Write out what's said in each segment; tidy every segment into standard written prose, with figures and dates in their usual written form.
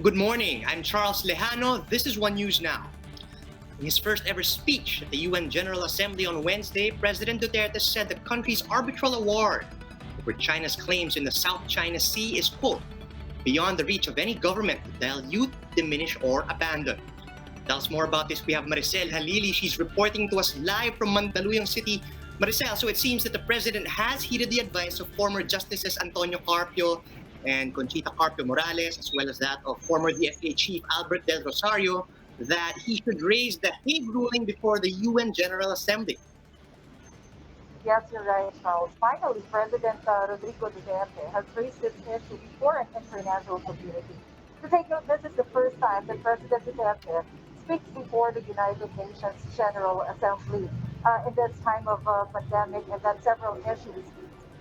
Good morning. I'm Charles Lejano. This is One News Now. In his first ever speech at the UN General Assembly on Wednesday, President Duterte said the country's arbitral award over China's claims in the South China Sea is, quote, beyond the reach of any government to dilute, diminish, or abandon. To tell us more about this, we have Maricel Halili. She's reporting to us live from Mandaluyong City. Maricel, so it seems that the president has heeded the advice of former Justices Antonio Carpio and Conchita Carpio Morales, as well as that of former DFA Chief Albert Del Rosario, that he should raise the Hague Ruling before the UN General Assembly. Yes, you're right, Charles. Finally, President Rodrigo Duterte has raised this issue before an international community. To take note, this is the first time that President Duterte speaks before the United Nations General Assembly in this time of pandemic, and that several issues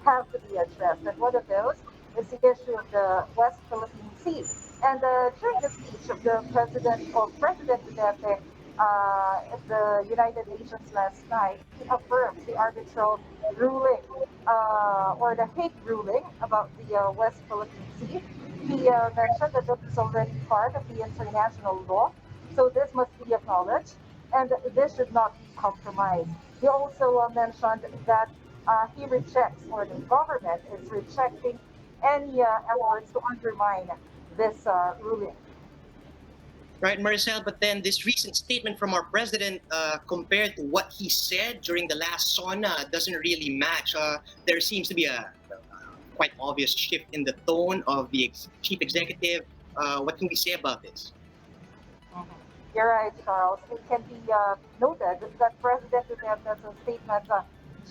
have to be addressed. And one of those is the issue of the West Philippine Sea. And during the speech of the President Duterte at the United Nations last night, he affirmed the arbitral ruling or the Hague ruling about the West Philippine Sea. He mentioned that this is already part of the international law, so this must be acknowledged and this should not be compromised. He also mentioned that he rejects, or the government is rejecting any efforts to undermine this ruling. Right, Maricel, but then this recent statement from our president compared to what he said during the last sauna doesn't really match. There seems to be a quite obvious shift in the tone of the chief executive. What can we say about this? Mhm. You're right, Charles. It can be noted that President Duterte's statement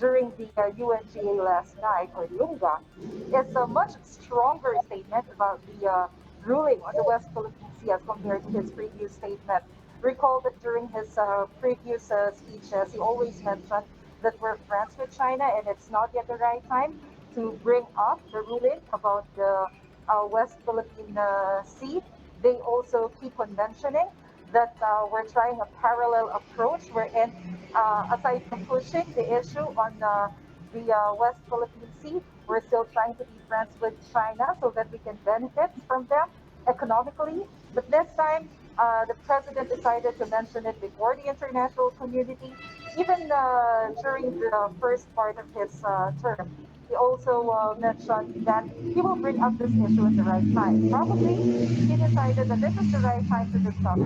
during the UNGA last night, or Lunga, is a much stronger statement about the ruling on the West Philippine Sea as compared to his previous statement. Recall that during his previous speeches, he always mentioned that we're friends with China and it's not yet the right time to bring up the ruling about the West Philippine Sea. They also keep on mentioning that we're trying a parallel approach wherein, aside from pushing the issue on the West Philippine Sea, we're still trying to be friends with China so that we can benefit from them economically. But this time, the president decided to mention it before the international community. Even during the first part of his term, he also mentioned that he will bring up this issue at the right time. Probably he decided that this is the right time to discuss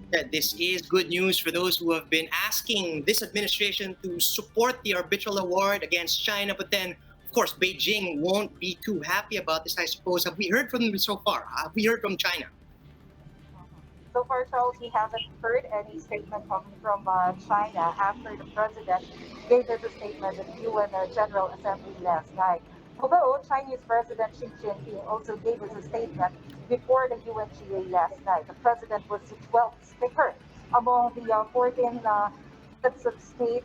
that. This is good news for those who have been asking this administration to support the arbitral award against China, but then, of course, Beijing won't be too happy about this, I suppose. Have we heard from them so far? Have we heard from China? So far, Charles, we haven't heard any statement coming from China after the president gave us a statement at the UN General Assembly last night. Although Chinese President Xi Jinping also gave us a statement before the UNGA last night. The president was the 12th speaker among the 14 heads of state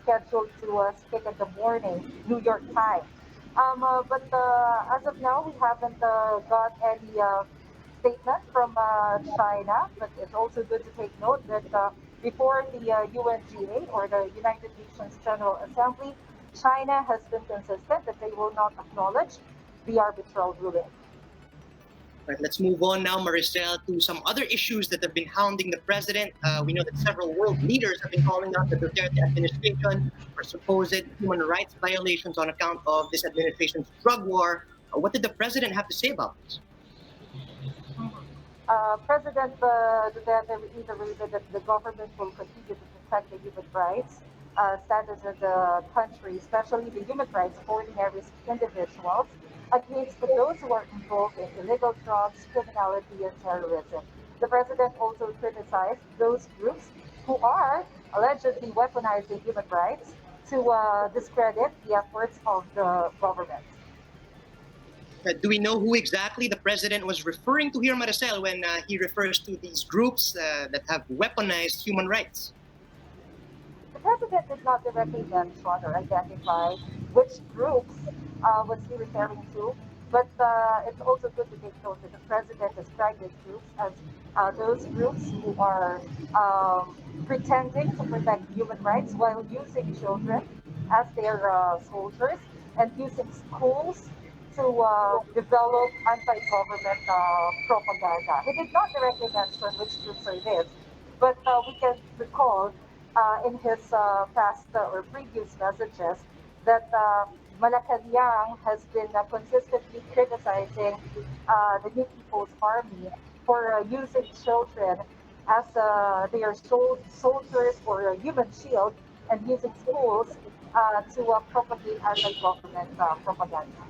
scheduled to speak in the morning, New York time. But as of now, we haven't got any statement from China, but it's also good to take note that before the UNGA, or the United Nations General Assembly, China has been consistent that they will not acknowledge the arbitral ruling. Right, let's move on now, Maricel, to some other issues that have been hounding the president. We know that several world leaders have been calling out the Duterte administration for supposed human rights violations on account of this administration's drug war. What did the president have to say about this? President Duterte reiterated that the government will continue to protect the human rights status of the country, especially the human rights of ordinary individuals, against those who are involved in illegal drugs, criminality, and terrorism. The president also criticized those groups who are allegedly weaponizing human rights to discredit the efforts of the government. Do we know who exactly the president was referring to here, Maricel, when he refers to these groups that have weaponized human rights? The president did not directly mention or identify which groups was he referring to, but it's also good to take note that the president described these groups as those groups who are pretending to protect human rights while using children as their soldiers and using schools to develop anti-government propaganda. He did not directly mention which groups are this, but we can recall in his past or previous messages that Malacanang has been consistently criticizing the New People's Army for using children as their soldiers or a human shield and using schools to propagate anti-government propaganda.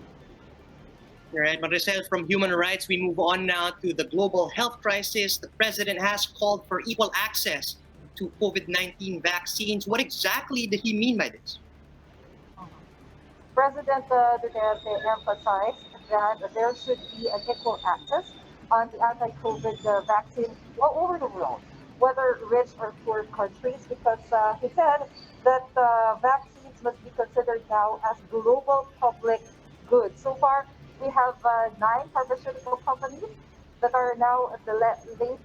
All right, Maricel, from human rights, we move on now to the global health crisis. The president has called for equal access to COVID-19 vaccines. What exactly did he mean by this? President Duterte emphasized that there should be an equal access on the anti-COVID vaccine all over the world, whether rich or poor countries, because he said that vaccines must be considered now as global public goods. So far, we have 9 pharmaceutical companies that are now at the late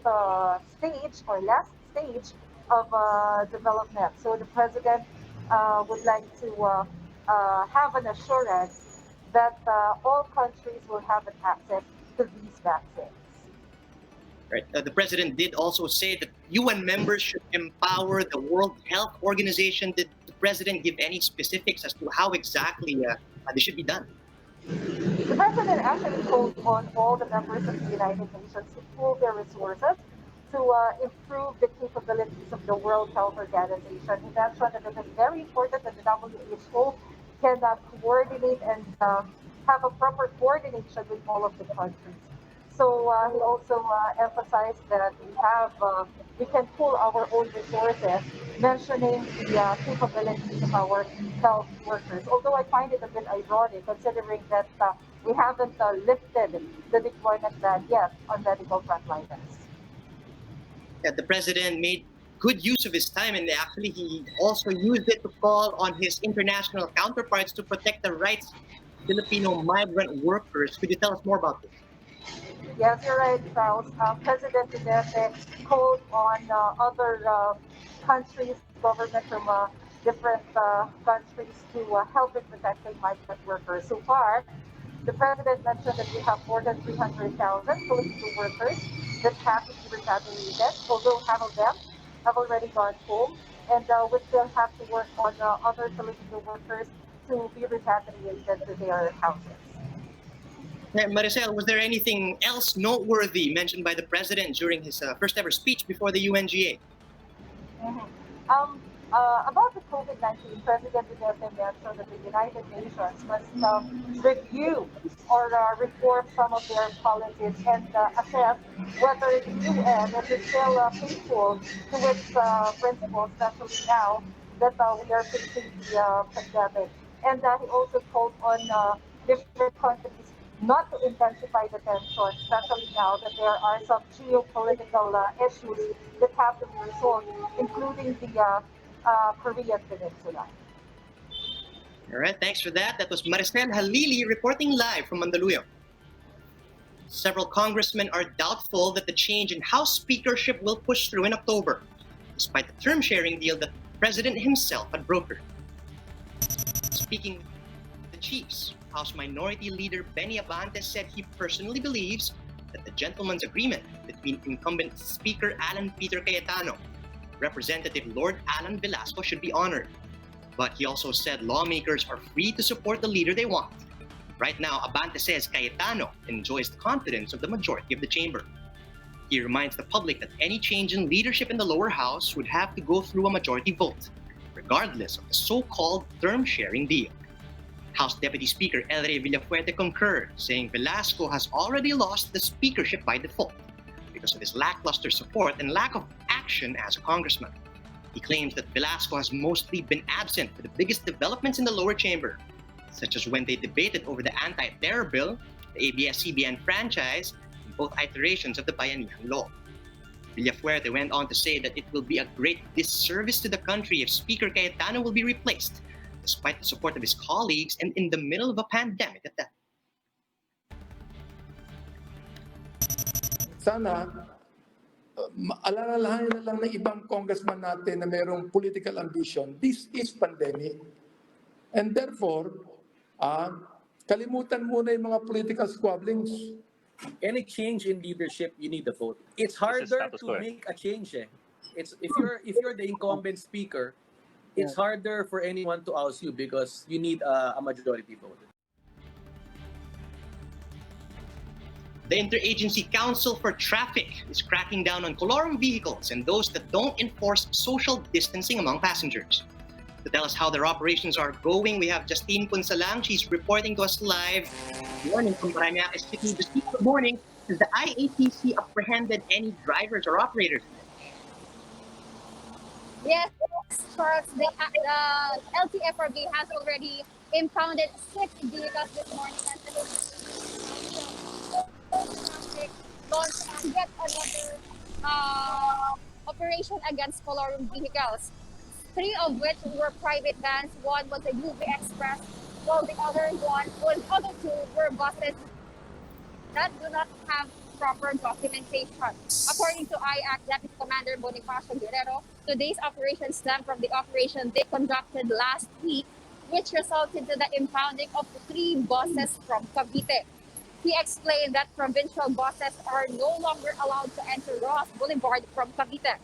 stage or last stage of development. So the president would like to have an assurance that all countries will have an access to these vaccines. Right. The president did also say that UN members should empower the World Health Organization. Did the president give any specifics as to how exactly this should be done? The president actually called on all the members of the United Nations to pool their resources to improve the capabilities of the World Health Organization. He mentioned that it is very important that the WHO can coordinate and have a proper coordination with all of the countries. So he also emphasized that we can pool our own resources, mentioning the capabilities of our health workers. Although I find it a bit ironic, considering that we haven't lifted the deployment ban yet on medical frontliners. That the president made good use of his time, and actually he also used it to call on his international counterparts to protect the rights of Filipino migrant workers. Could you tell us more about this? Yes, you're right, Charles. President Duterte called on other countries, government from different countries to help in protecting migrant workers. So far, the president mentioned that we have more than 300,000 Filipino workers that have to be repatriated, although half of them have already gone home. And we still have to work on other Filipino workers to be repatriated to their houses. Maricel, was there anything else noteworthy mentioned by the president during his first ever speech before the UNGA? Mhm. About the COVID-19, President Duterte mentioned that the United Nations must review or reform some of their policies and assess whether the UN is still faithful to its principles, especially now that we are facing the pandemic. And he also called on different countries not to intensify the tension, especially now that there are some geopolitical issues that have to be resolved, including the Korean Peninsula. All right, thanks for that. That was Maricel Halili reporting live from Mandaluyong. Several congressmen are doubtful that the change in House Speakership will push through in October, despite the term sharing deal that the president himself had brokered. Speaking of the chiefs, House Minority Leader Benny Abante said he personally believes that the gentleman's agreement between incumbent Speaker Alan Peter Cayetano and Representative Lord Alan Velasco should be honored. But he also said lawmakers are free to support the leader they want. Right now, Abante says Cayetano enjoys the confidence of the majority of the chamber. He reminds the public that any change in leadership in the lower house would have to go through a majority vote, regardless of the so-called term-sharing deal. House Deputy Speaker El Rey Villafuerte concurred, saying Velasco has already lost the speakership by default because of his lackluster support and lack of action as a congressman. He claims that Velasco has mostly been absent for the biggest developments in the lower chamber, such as when they debated over the anti-terror bill, the ABS-CBN franchise, and both iterations of the Bayanihan law. Villafuerte went on to say that it will be a great disservice to the country if Speaker Cayetano will be replaced, despite the support of his colleagues and in the middle of a pandemic at that. Sana, alalahanin na lang ng ibang congressman natin na mayroong political ambition. This is pandemic. And therefore, Kalimutan muna yung mga political squabblings. Any change in leadership, you need the vote. It's harder status to quo. make a change. It's if you're the incumbent speaker, it's harder for anyone to oust you because you need a majority vote. The Interagency Council for Traffic is cracking down on colorum vehicles and those that don't enforce social distancing among passengers. To tell us how their operations are going, we have Justine Punsalang. She's reporting to us live. Morning from Parañaque City. Justine, good morning. Has the IATC apprehended any drivers or operators? Yes, Charles, the LTFRB has already impounded 6 vehicles this morning and launched yet another operation against colorum vehicles. 3 of which were private vans. One was a UV Express, while the other 2 were buses that do not have proper documentation. According to IAC Deputy Commander Bonifacio Guerrero, today's operation stemmed from the operation they conducted last week, which resulted in the impounding of 3 buses from Cavite. He explained that provincial buses are no longer allowed to enter Ross Boulevard from Cavite.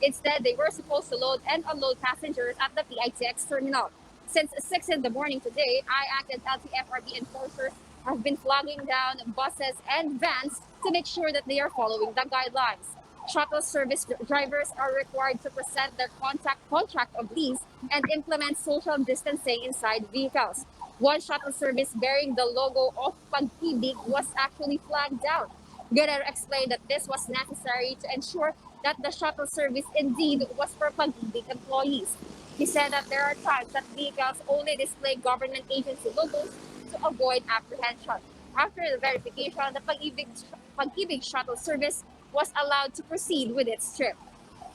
Instead, they were supposed to load and unload passengers at the PITX terminal. Since 6 in the morning today, IAC and LTFRB enforcers have been flagging down buses and vans to make sure that they are following the guidelines. Shuttle service drivers are required to present their contract of lease and implement social distancing inside vehicles. One shuttle service bearing the logo of Pag-ibig was actually flagged down. Guerrero explained that this was necessary to ensure that the shuttle service indeed was for Pag-ibig employees. He said that there are times that vehicles only display government agency logos to avoid apprehension. After the verification, the Pag-ibig shuttle service was allowed to proceed with its trip.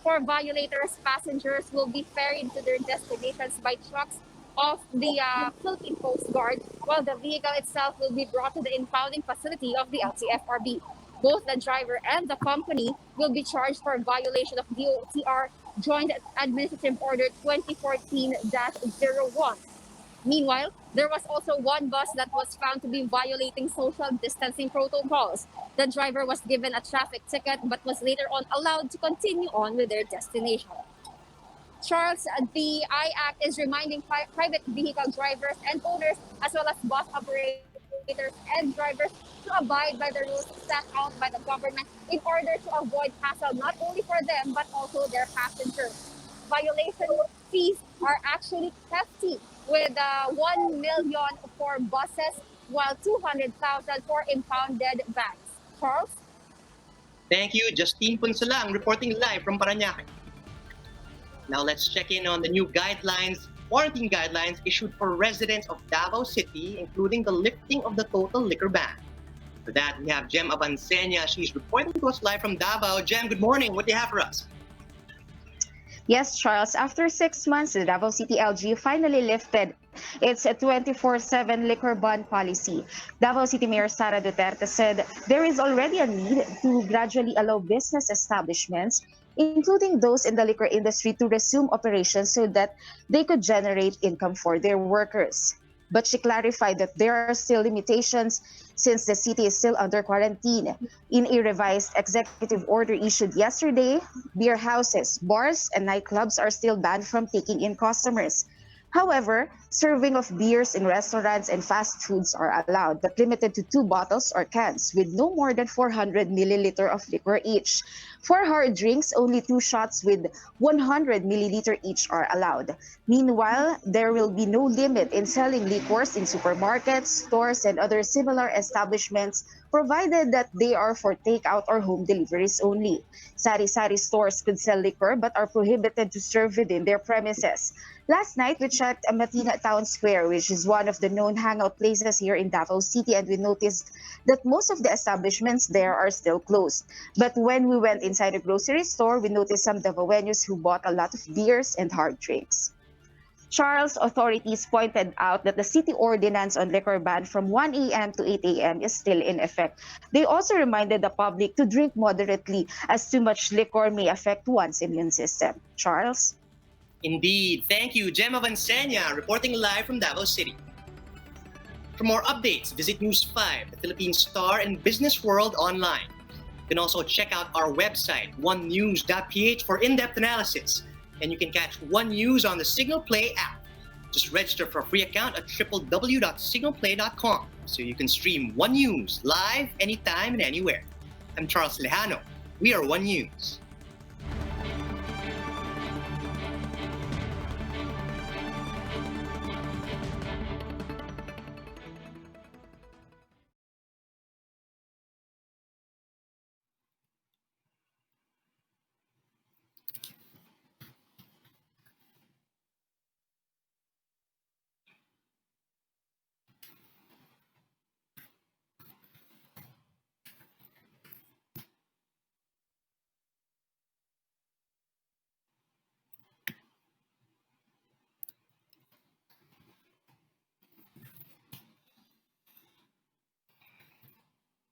For violators, passengers will be ferried to their destinations by trucks of the Philippine Coast Guard, while the vehicle itself will be brought to the impounding facility of the LTFRB. Both the driver and the company will be charged for violation of DOTR Joint Administrative Order 2014-01. Meanwhile, there was also one bus that was found to be violating social distancing protocols. The driver was given a traffic ticket but was later on allowed to continue on with their destination. Charles, the IAC is reminding private vehicle drivers and owners, as well as bus operators and drivers, to abide by the rules set out by the government in order to avoid hassle not only for them but also their passengers. Violation fees are actually hefty, with 1 million for buses while 200,000 for impounded vans. Charles? Thank you, Justine Punsalang, reporting live from Parañaque. Now let's check in on the new quarantine guidelines issued for residents of Davao City, including the lifting of the total liquor ban. For that, we have Jem Abansenya. She's reporting to us live from Davao. Jem, good morning. What do you have for us? Yes, Charles. After 6 months, the Davao City LGU finally lifted its 24/7 liquor ban policy. Davao City Mayor Sara Duterte said there is already a need to gradually allow business establishments, including those in the liquor industry, to resume operations so that they could generate income for their workers. But she clarified that there are still limitations since the city is still under quarantine. In a revised executive order issued yesterday, beer houses, bars, and nightclubs are still banned from taking in customers. However, serving of beers in restaurants and fast foods are allowed, but limited to 2 bottles or cans with no more than 400 milliliter of liquor each. For hard drinks, only 2 shots with 100 milliliter each are allowed. Meanwhile, there will be no limit in selling liquors in supermarkets, stores, and other similar establishments, provided that they are for takeout or home deliveries only. Sari-sari stores could sell liquor but are prohibited to serve within their premises. Last night, we checked Matina Town Square, which is one of the known hangout places here in Davao City, and we noticed that most of the establishments there are still closed. But when we went inside a grocery store, we noticed some Davaoenos who bought a lot of beers and hard drinks. Charles, authorities pointed out that the city ordinance on liquor ban from 1 a.m. to 8 a.m. is still in effect. They also reminded the public to drink moderately, as too much liquor may affect one's immune system. Charles? Indeed. Thank you, Jem Abansenya, reporting live from Davao City. For more updates, visit News 5, the Philippine Star and Business World online. You can also check out our website, onenews.ph, for in-depth analysis. And you can catch One News on the Signal Play app. Just register for a free account at www.signalplay.com so you can stream One News live anytime and anywhere. I'm Charles Lejano. We are One News.